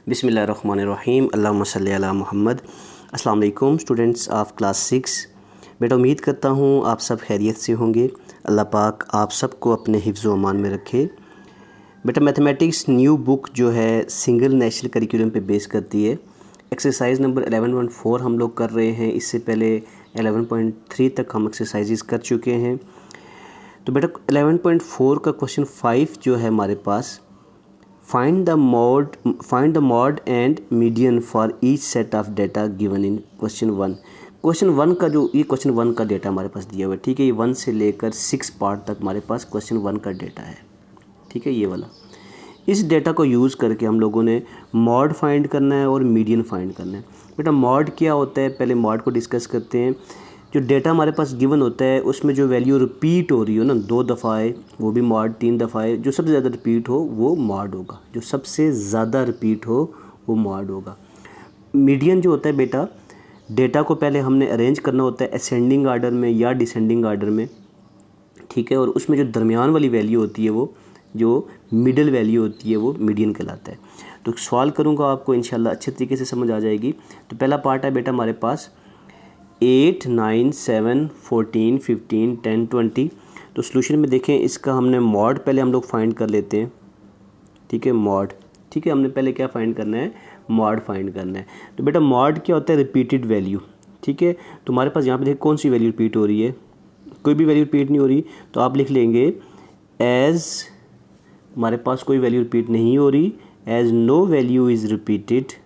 बिस्मिल्लाहिर्रहमानिर्रहीम अल्लाहुम्मा सल्ली अला मुहम्मद। अस्सलाम वालेकुम स्टूडेंट्स ऑफ क्लास 6। बेटा उम्मीद करता हूँ आप सब खैरियत से होंगे। अल्लाह पाक आप सबको अपने हिफ्ज़ व अमान में रखे। बेटा मैथमेटिक्स न्यू बुक जो है सिंगल नेशनल करिकुलम पे बेस करती है। एक्सरसाइज नंबर 11.4 हम लोग कर रहे हैं। इससे पहले 11.3 तक हम एक्सरसाइजेस कर चुके हैं। तो बेटा 11.4 का क्वेश्चन 5 जो है हमारे पास, find the mod and median for each set of data given in question 1। Question 1 का जो ये क्वेश्चन 1 का डेटा हमारे पास दिया हुआ है, ठीक है। ये 1 से लेकर 6 पार्ट तक हमारे पास क्वेश्चन 1 का डेटा है, ठीक है, ये वाला। इस डेटा को यूज़ करके हम लोगों ने मॉड फाइंड करना है और मीडियन फाइंड करना है। बेटा मॉड क्या होता है, पहले मॉड को डिस्कस करते हैं। जो डेटा हमारे पास गिवन होता है उसमें जो वैल्यू रिपीट हो रही हो ना, 2 दफ़ा है वो भी मॉड, 3 दफ़ा है, जो सबसे ज़्यादा रिपीट हो वो मॉड होगा। जो सबसे ज़्यादा रिपीट हो वो मॉड होगा। मीडियन जो होता है बेटा, डेटा को पहले हमने अरेंज करना होता है असेंडिंग आर्डर में या डिसेंडिंग आर्डर में, ठीक है। और उसमें जो दरमियान वाली वैल्यू होती है, वो जो मिडल वैल्यू होती है, वो मीडियन कहलाता है। तो सवाल करूँगा आपको, इंशाल्लाह अच्छे तरीके से समझ आ जाएगी। तो पहला पार्ट है बेटा हमारे पास 8, 9, 7, 14, 15, 10, 20। तो सोल्यूशन में देखें, इसका हमने मॉड पहले हम लोग फाइंड कर लेते हैं, ठीक है। मॉड, ठीक है, हमने पहले क्या फाइंड करना है, मॉड फाइंड करना है। तो बेटा मॉड क्या होता है, रिपीटेड वैल्यू, ठीक है। तो हमारे पास यहाँ पे देखिए कौन सी वैल्यू रिपीट हो रही है, कोई भी वैल्यू रिपीट नहीं हो रही। तो आप लिख लेंगे एज, हमारे पास कोई वैल्यू रिपीट नहीं हो रही, as no value is repeated,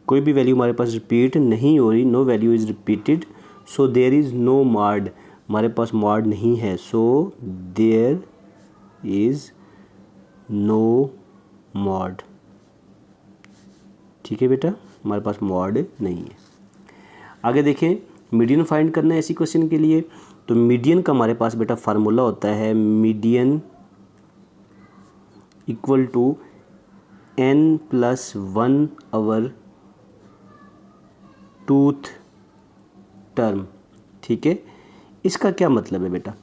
कोई भी वैल्यू हमारे पास रिपीट नहीं हो रही, no value is repeated, so there is no mode, हमारे पास मॉड नहीं है, so there is no mode, ठीक है बेटा, हमारे पास मॉड नहीं है। आगे देखें, मीडियन फाइंड करना है इसी क्वेश्चन के लिए। तो मीडियन का हमारे पास बेटा फार्मूला होता है, median equal to n+1 over two th term, ठीक है। इसका क्या मतलब है बेटा,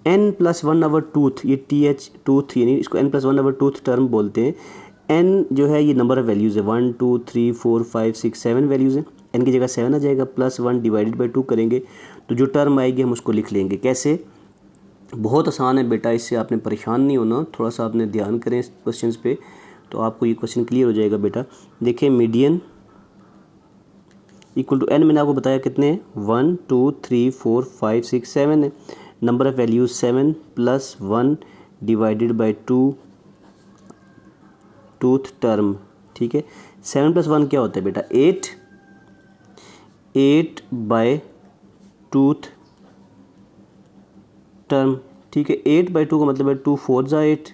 n+1 आवर टूथ, ये TH टूथ यानी इसको n+1 आवर टूथ टर्म बोलते हैं। n जो है ये नंबर ऑफ वैल्यूज़ है, 1 2 3 4 5 6 7 वैल्यूज़ हैं। n की जगह 7 आ जाएगा, +1 डिवाइडेड बाई 2 करेंगे तो जो टर्म आएगी हम उसको लिख लेंगे। कैसे, बहुत आसान है बेटा, इससे आपने परेशान नहीं होना, थोड़ा सा आपने ध्यान करें इस क्वेश्चन पे तो आपको ये क्वेश्चन क्लियर हो जाएगा बेटा। देखिए मीडियन इक्वल टू n, मैंने आपको बताया कितने हैं, 1 2 3 4 5 6 7 है। Number of values 7 +1 divided by 2 tooth term, ठीक है। 7 + 1 क्या होता है बेटा, 8, 8 बाय टूथ टर्म, ठीक है। 8 बाई 2 का मतलब है 2 4 ज़ा 8,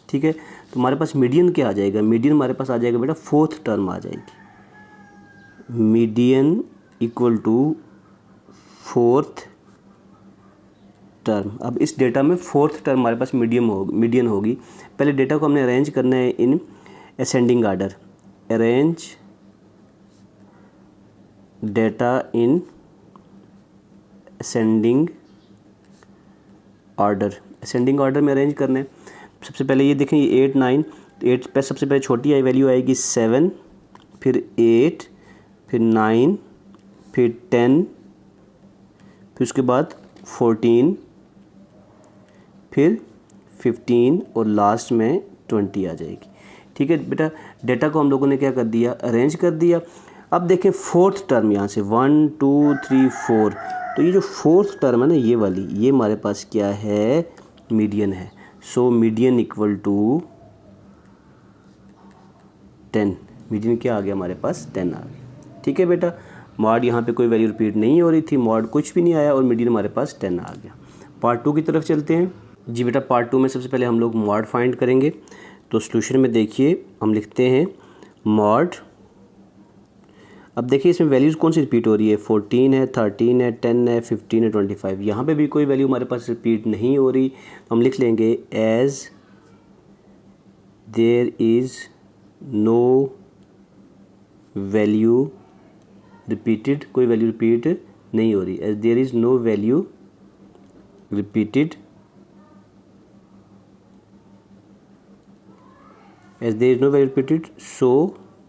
ठीक है। तो हमारे पास मीडियन क्या आ जाएगा, मीडियन हमारे पास आ जाएगा बेटा 4th टर्म आ जाएगी, median equal to 4th term. अब इस डेटा में 4th टर्म हमारे पास मीडियन होगी। पहले डेटा को हमने अरेंज करना है in ascending order, arrange data in ascending order, ascending order में अरेंज करना है। सबसे पहले ये देखें, ये 8 9, 8 पे सबसे पहले छोटी आई वैल्यू आएगी 7, फिर 8, फिर 9, फिर 10, फिर उसके बाद 14, फिर 15 और लास्ट में 20 आ जाएगी, ठीक है बेटा। डेटा को हम लोगों ने क्या कर दिया, अरेंज कर दिया। अब देखें 4th टर्म, यहाँ से 1 2 3 4, तो ये जो 4th टर्म है ना, ये वाली, ये हमारे पास क्या है, मीडियन है। So median equal to 10, median क्या आ गया हमारे पास, 10 आ गया, ठीक है बेटा। मॉड यहाँ पे कोई वैल्यू रिपीट नहीं हो रही थी, मॉड कुछ भी नहीं आया और मीडियन हमारे पास 10 आ गया। पार्ट 2 की तरफ चलते हैं जी बेटा। पार्ट 2 में सबसे पहले हम लोग मॉड फाइंड करेंगे। तो सोल्यूशन में देखिए हम लिखते हैं मॉड। अब देखिए इसमें वैल्यूज़ कौन सी रिपीट हो रही है, 14 है, 13 है, 10 है, 15 है, 25। यहाँ पे भी कोई वैल्यू हमारे पास रिपीट नहीं हो रही, तो हम लिख लेंगे as there is no value repeated, कोई वैल्यू रिपीट नहीं हो रही, as there is no value repeated as there is no value repeated so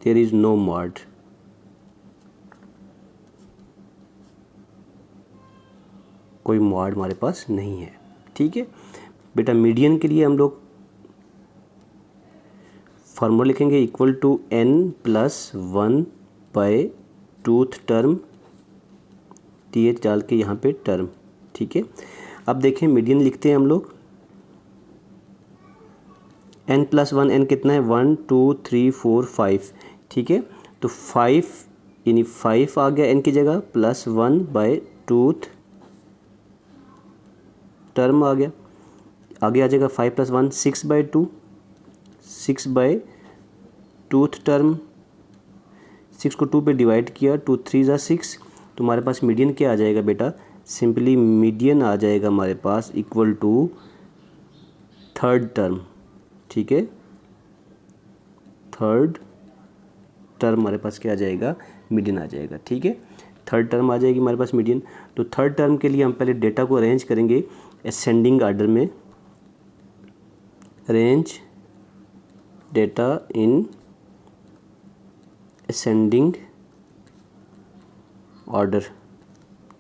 there is no mode. कोई मॉड हमारे पास नहीं है। ठीक है बेटा, मीडियन के लिए हम लोग फार्मूला लिखेंगे equal to n+1 by two th term, th डाल के यहाँ पे टर्म। ठीक है, अब देखें मीडियन लिखते हैं हम लोग। n+1, n कितना है 1 2 3 4 5। ठीक है, तो 5 यानी 5 आ गया n की जगह, +1 बाय टूथ टर्म आ गया। आगे आ जाएगा 5 + 1 6/2, 6 बाय टूथ टर्म। 6 को 2 पे डिवाइड किया, 2 3 ज़ा 6, तो हमारे पास मीडियन क्या आ जाएगा बेटा, सिंपली मीडियन आ जाएगा हमारे पास इक्वल टू थर्ड टर्म। ठीक है, थर्ड टर्म हमारे पास क्या आ जाएगा, मीडियन आ जाएगा। ठीक है, थर्ड टर्म आ जाएगी हमारे पास मीडियन। तो थर्ड टर्म के लिए हम पहले डेटा को अरेंज करेंगे असेंडिंग आर्डर में। Arrange data in ascending order.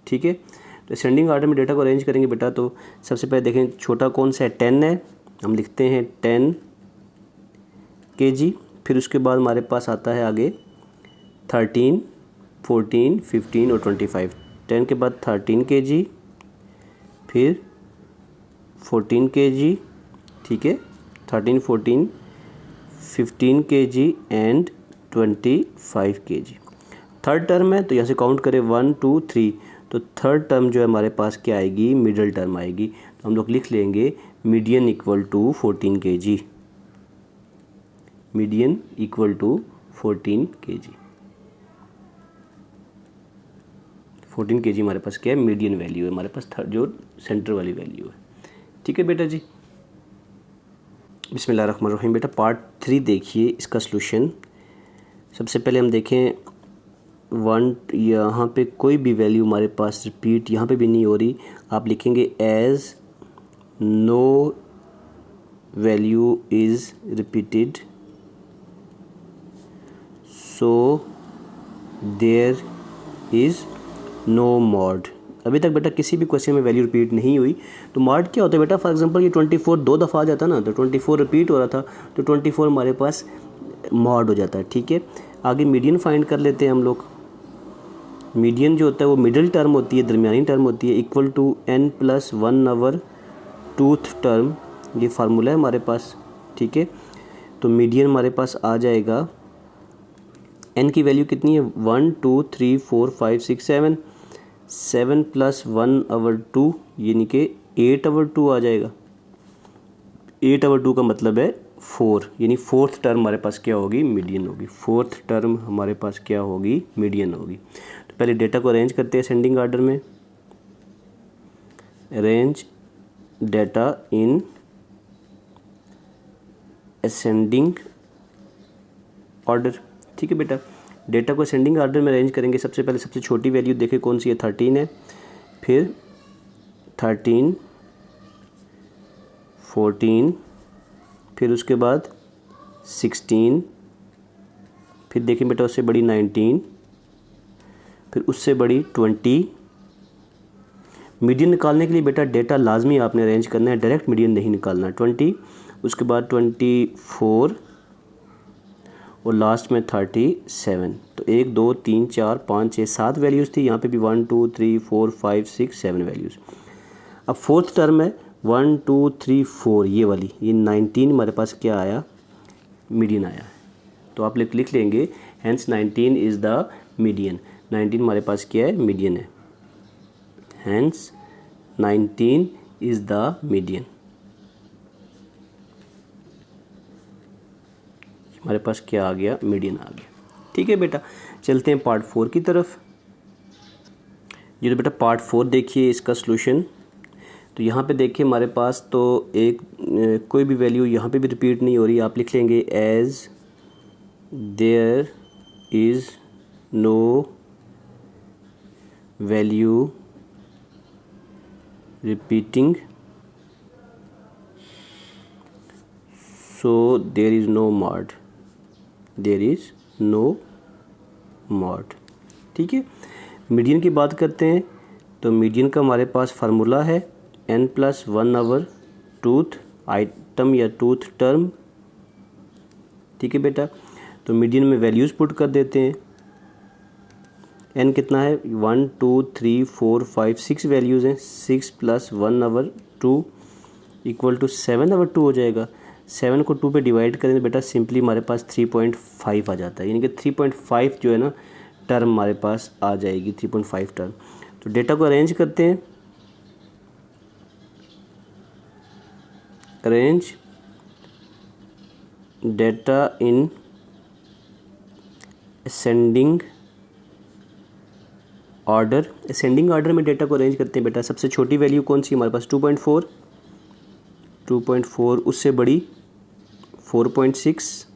ठीक है, तो असेंडिंग ऑर्डर में डेटा को अरेंज करेंगे बेटा। तो सबसे पहले देखें छोटा कौन सा है, 10 है, हम लिखते हैं 10 kg। फिर उसके बाद हमारे पास आता है आगे 13 14 15 और 25। 10 के बाद 13 kg, फिर 14 kg। ठीक है, 13 14 15 kg and 25 kg। Third term है तो यहाँ से काउंट करें 1 2 3, तो थर्ड टर्म जो है हमारे पास क्या आएगी, मिडल टर्म आएगी। तो हम लोग लिख लेंगे median equal to 14 kg। Median equal to 14 kg। 14 kg हमारे पास क्या है, मीडियन वैल्यू है हमारे पास, जो सेंटर वाली वैल्यू है। ठीक है बेटा जी, बिस्मिल्लाहिर्रहमानिर्रहीम। बेटा पार्ट 3 देखिए, इसका सलूशन। सबसे पहले हम देखें 1, यहाँ पे कोई भी वैल्यू हमारे पास रिपीट यहाँ पे भी नहीं हो रही। आप लिखेंगे as no value is repeated so there is no mode. अभी तक बेटा किसी भी क्वेश्चन में वैल्यू रिपीट नहीं हुई, तो मॉड क्या होता है बेटा, फॉर एग्जांपल ये 24 दो दफ़ा आ जाता ना, तो 24 रिपीट हो रहा था, तो 24 हमारे पास मॉड हो जाता है। ठीक है, आगे मीडियन फाइंड कर लेते हैं हम लोग। मीडियन जो होता है वो मिडिल टर्म होती है, दरमियानी टर्म होती है, equal to n+1 over two th term. ये फार्मूला है हमारे पास। ठीक है, तो मीडियन हमारे पास आ जाएगा, n की वैल्यू कितनी है 1 2 3 4 5 6 7, 7 + 1 आवर 2 यानी कि 8 आवर 2 आ जाएगा। 8 आवर 2 का मतलब है 4, यानी फोर्थ टर्म हमारे पास क्या होगी, मीडियन होगी। फोर्थ टर्म हमारे पास क्या होगी, मीडियन होगी। तो पहले डेटा को अरेंज करते हैं असेंडिंग ऑर्डर में। Arrange data in ascending order. ठीक है बेटा, डेटा को असेंडिंग ऑर्डर में अरेंज करेंगे। सबसे पहले सबसे छोटी वैल्यू देखें कौन सी है, 13 है, फिर 13 14, फिर उसके बाद 16, फिर देखें बेटा उससे बड़ी 19, फिर उससे बड़ी 20। मीडियन निकालने के लिए बेटा डेटा लाजमी आपने अरेंज करना है, डायरेक्ट मीडियन नहीं निकालना। 20, उसके बाद 24 और लास्ट में 37। तो 1 2 3 4 5 6 7 वैल्यूज़ थी, यहाँ पे भी 1 2 3 4 5 6 7 वैल्यूज़। अब फोर्थ टर्म है 1 2 3 4, ये वाली, ये 19 हमारे पास क्या आया, मीडियन आया है। तो आप लिख लेंगे हेंस 19 इज़ द मीडियन। 19 हमारे पास क्या है, मीडियन है। Hence 19 is the median. हमारे पास क्या आ गया, मीडियन आ गया। ठीक है बेटा, चलते हैं पार्ट 4 की तरफ। ये तो बेटा पार्ट 4 देखिए इसका सलूशन। तो यहाँ पे देखिए हमारे पास तो एक कोई भी वैल्यू यहाँ पे भी रिपीट नहीं हो रही। आप लिख लेंगे as there is no value repeating so there is no mode, there is no mode. ठीक है, मीडियन की बात करते हैं। तो मीडियन का हमारे पास फार्मूला है n+1 आवर टूथ आइटम या टूथ टर्म। ठीक है बेटा, तो मीडियन में वैल्यूज़ पुट कर देते हैं। n कितना है, 1 2 3 4 5 6 वैल्यूज़ हैं। 6 + 1 आवर 2 इक्वल टू 7 आवर 2 हो जाएगा। 7 को 2 पे डिवाइड करें तो बेटा सिंपली हमारे पास 3.5 आ जाता है, यानी कि 3.5 जो है ना टर्म हमारे पास आ जाएगी, 3.5 टर्म। तो डेटा को अरेंज करते हैं। Arrange data in ascending order. Ascending order में डेटा को अरेंज करते हैं बेटा। सबसे छोटी वैल्यू कौन सी हमारे पास, 2.4, उससे बड़ी 4.6,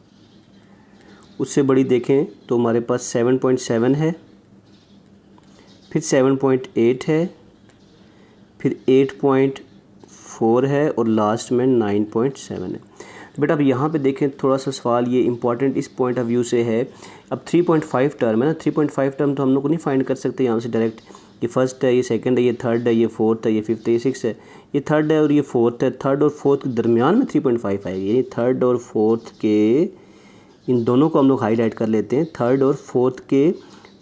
उससे बड़ी देखें तो हमारे पास 7.7 है, फिर 7.8 है, फिर 8.4 है और लास्ट में 9.7 है। बेटा अब यहाँ पे देखें, थोड़ा सा सवाल ये इंपॉर्टेंट इस पॉइंट ऑफ व्यू से है। अब 3.5 टर्म है ना, 3.5 टर्म तो हम लोग को नहीं फाइंड कर सकते यहाँ से डायरेक्ट। ये फर्स्ट है, ये सेकंड है, ये थर्ड है, ये फोर्थ है, ये फिफ्थ है, ये सिक्स है, ये थर्ड है और ये फोर्थ है। थर्ड और फोर्थ के दरमियान में 3.5 आएगी, यानी थर्ड और फोर्थ के इन दोनों को हम लोग हाईलाइट कर लेते हैं। थर्ड और फोर्थ के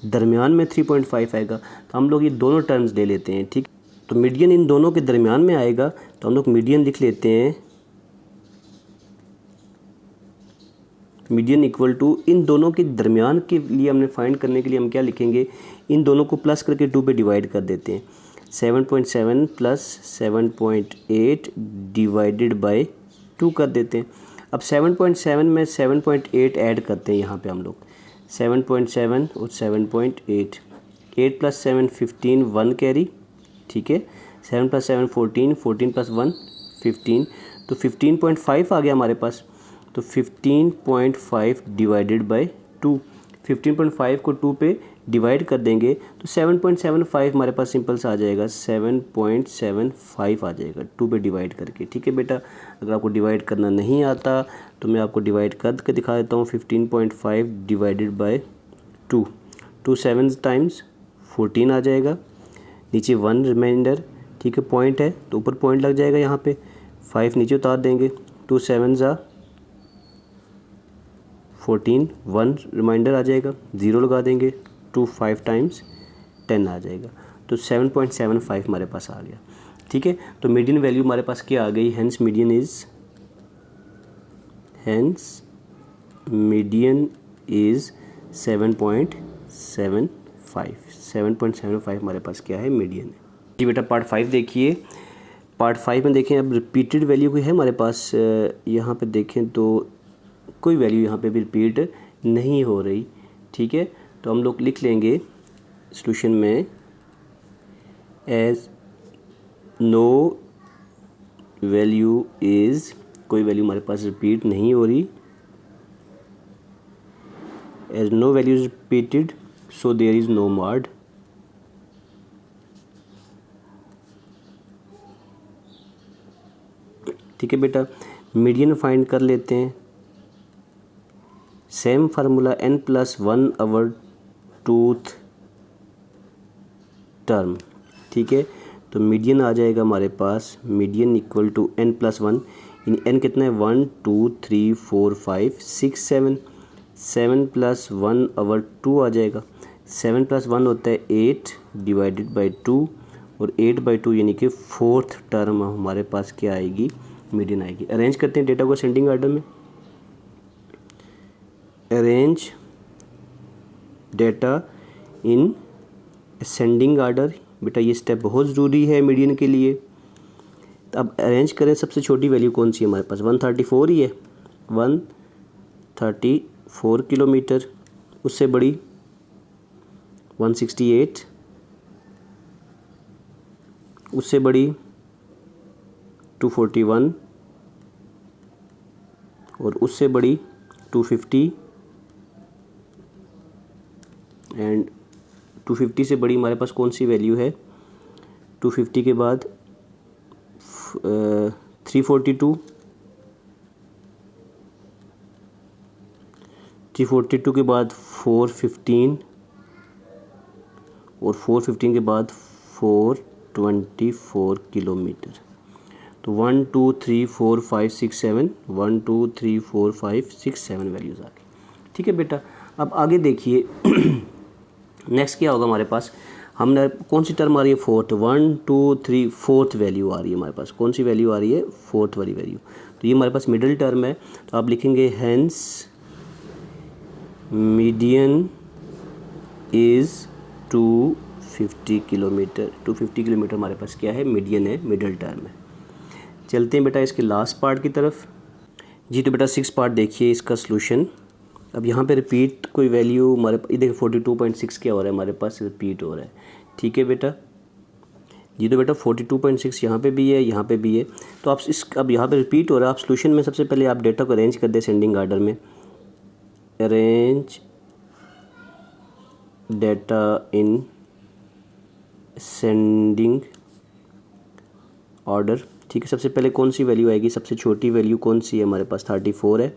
दरमियान में 3.5 आएगा, तो हम लोग ये दोनों टर्म्स ले लेते हैं। ठीक, तो मीडियन इन दोनों के दरमियान में आएगा, तो हम लोग मीडियन लिख लेते हैं। मीडियन इक्वल टू इन दोनों के दरमियान के लिए हमने फाइंड करने के लिए हम क्या लिखेंगे, इन दोनों को प्लस करके 2 पे डिवाइड कर देते हैं। 7.7 + 7.8 डिवाइडेड बाय 2 कर देते हैं। अब 7.7 में 7.8 ऐड करते हैं यहाँ पे हम लोग। 7.7 और 7.8, 8 + 7 15, 1 कैरी। ठीक है, 7 + 7 14, 14 + 1 15, तो 15.5 आ गया हमारे पास। तो 15.5 डिवाइडेड बाय 2, 15.5 को 2 पे डिवाइड कर देंगे तो 7.75 हमारे पास सिंपल सा आ जाएगा, 7.75 आ जाएगा 2 पे डिवाइड करके। ठीक है बेटा, अगर आपको डिवाइड करना नहीं आता तो मैं आपको डिवाइड करके दिखा देता हूँ। 15.5 डिवाइडेड बाय 2, 2 7 टाइम्स 14 आ जाएगा, नीचे 1 रिमाइंडर। ठीक है, पॉइंट है तो ऊपर पॉइंट लग जाएगा यहाँ पे, 5 नीचे उतार देंगे, 2 7 14, 1 रिमाइंडर आ जाएगा, 0 लगा देंगे, 2 5 टाइम्स 10 आ जाएगा, तो 7.75 हमारे पास आ गया। ठीक है, तो मीडियन वैल्यू हमारे पास क्या आ गई, हेंस मीडियन इज़ 7.75 हमारे पास क्या है, मीडियन है। जी बेटा, पार्ट 5 देखिए। पार्ट 5 में देखें, अब रिपीटेड वैल्यू कोई है हमारे पास, यहाँ पे देखें तो कोई वैल्यू यहाँ पे भी रिपीट नहीं हो रही। ठीक है, तो हम लोग लिख लेंगे सॉल्यूशन में, एज नो वैल्यू इज़, कोई वैल्यू हमारे पास रिपीट नहीं हो रही, as no value is repeated so there is no mode. ठीक है बेटा, मीडियन फाइंड कर लेते हैं। Same formula, n+1 over two th term. ठीक है, तो मीडियन आ जाएगा हमारे पास, मीडियन इक्वल टू n+1, यानी n कितना है, 1 2 3 4 5 6 7, 7 + 1 आवर 2 आ जाएगा। 7 + 1 होता है 8 डिवाइडेड बाई 2, और 8/2 यानी कि फोर्थ टर्म हमारे पास क्या आएगी, मीडियन आएगी। अरेंज करते हैं डेटा को असेंडिंग ऑर्डर में। Arrange data in ascending order. बेटा ये स्टेप बहुत ज़रूरी है मीडियन के लिए। तो अब अरेंज करें, सबसे छोटी वैल्यू कौन सी है हमारे पास, 134 ही है, 134 किलोमीटर। उससे बड़ी 168, उससे बड़ी 241, और उससे बड़ी 250, एंड 250 से बड़ी हमारे पास कौन सी वैल्यू है, 250 के बाद 342, 342 के बाद 415 और 415 के बाद 424 किलोमीटर। तो 1 2 3 4 5 6 7 1 2 3 4 5 6 7 वैल्यूज़ आ गई। ठीक है बेटा, अब आगे देखिए नेक्स्ट क्या होगा हमारे पास। हमने कौन सी टर्म आ रही है, फोर्थ, 1 2 3 फोर्थ वैल्यू आ रही है हमारे पास। कौन सी वैल्यू आ रही है, फोर्थ वाली वैल्यू। तो ये हमारे पास मिडिल टर्म है, तो आप लिखेंगे hence median is 250 kilometre. 250 kilometre हमारे पास क्या है, मीडियन है, मिडिल टर्म है। चलते हैं बेटा इसके लास्ट पार्ट की तरफ जी। तो बेटा 6 पार्ट देखिए इसका सॉल्यूशन। अब यहाँ पे रिपीट कोई वैल्यू हमारे ये देखिए 42.6 क्या हो रहा है हमारे पास, रिपीट हो रहा है। ठीक है बेटा जी। तो बेटा 42.6 यहाँ पे भी है, यहाँ पे भी है। तो आप अब यहाँ पे रिपीट हो रहा है। आप सॉल्यूशन में सबसे पहले आप डेटा को अरेंज कर दें सेंडिंग आर्डर में। अरेंज डेटा इन सेंडिंग ऑर्डर। ठीक है, सबसे पहले कौन सी वैल्यू आएगी, सबसे छोटी वैल्यू कौन सी है हमारे पास, 34 है,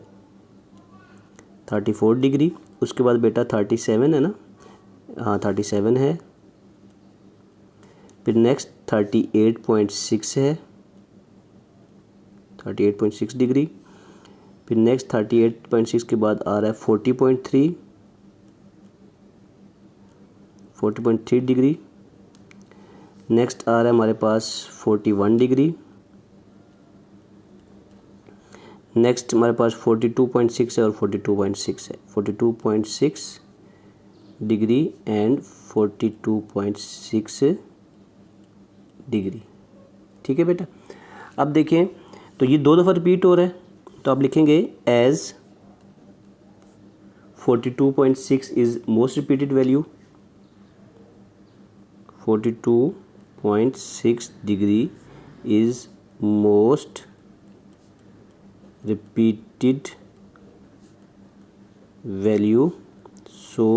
34 डिग्री। उसके बाद बेटा 37 है ना, हाँ 37 है। फिर नेक्स्ट 38.6 है, 38.6 डिग्री। फिर नेक्स्ट 38.6 के बाद आ रहा है 40.3, 40.3 डिग्री। नेक्स्ट आ रहा है हमारे पास 41 डिग्री। नेक्स्ट हमारे पास 42.6 है और 42.6 है, 42.6 डिग्री एंड 42.6 डिग्री। ठीक है बेटा, अब देखें तो ये 2 दफ़ा रिपीट हो रहा है, तो आप लिखेंगे as 42.6 is most repeated value, 42.6 degree is most repeated value, so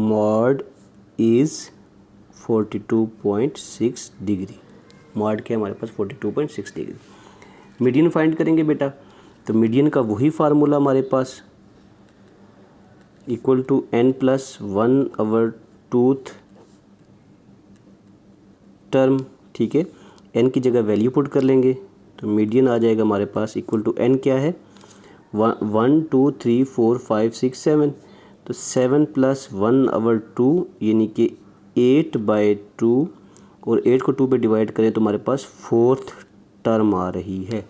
mod is 42.6 degree. mod क्या हमारे पास 42.6 डिग्री। मीडियन फाइंड करेंगे बेटा, तो मीडियन का वही फार्मूला हमारे पास equal to n+1 over twoth term. ठीक है, n की जगह वैल्यू पुट कर लेंगे, तो मीडियन आ जाएगा हमारे पास इक्वल टू n क्या है, 1 2 3 4 5 6 7। तो 7 + 1 अवर 2 यानी कि 8/2, और 8 को 2 पे डिवाइड करें तो हमारे पास फोर्थ टर्म आ रही है।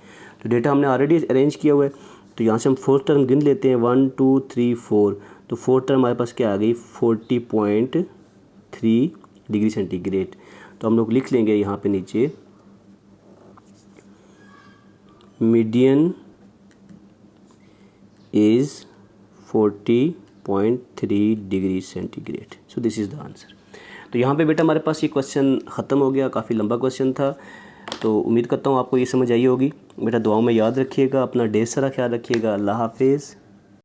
तो डेटा हमने ऑलरेडी अरेंज किया हुआ है, तो यहाँ से हम फोर्थ टर्म गिन लेते हैं, 1 2 3 4। तो फोर्थ टर्म हमारे पास क्या आ गई, 40.3 डिग्री सेंटीग्रेड। तो हम लोग लिख लेंगे यहाँ पे नीचे median is 40.3 degree centigrade. So this is the answer. तो यहाँ पे बेटा हमारे पास ये क्वेश्चन ख़त्म हो गया, काफ़ी लंबा क्वेश्चन था। तो उम्मीद करता हूँ आपको ये समझ आई होगी। बेटा दुआओं में याद रखिएगा, अपना ढेर सारा ख्याल रखिएगा। अल्लाह हाफिज़।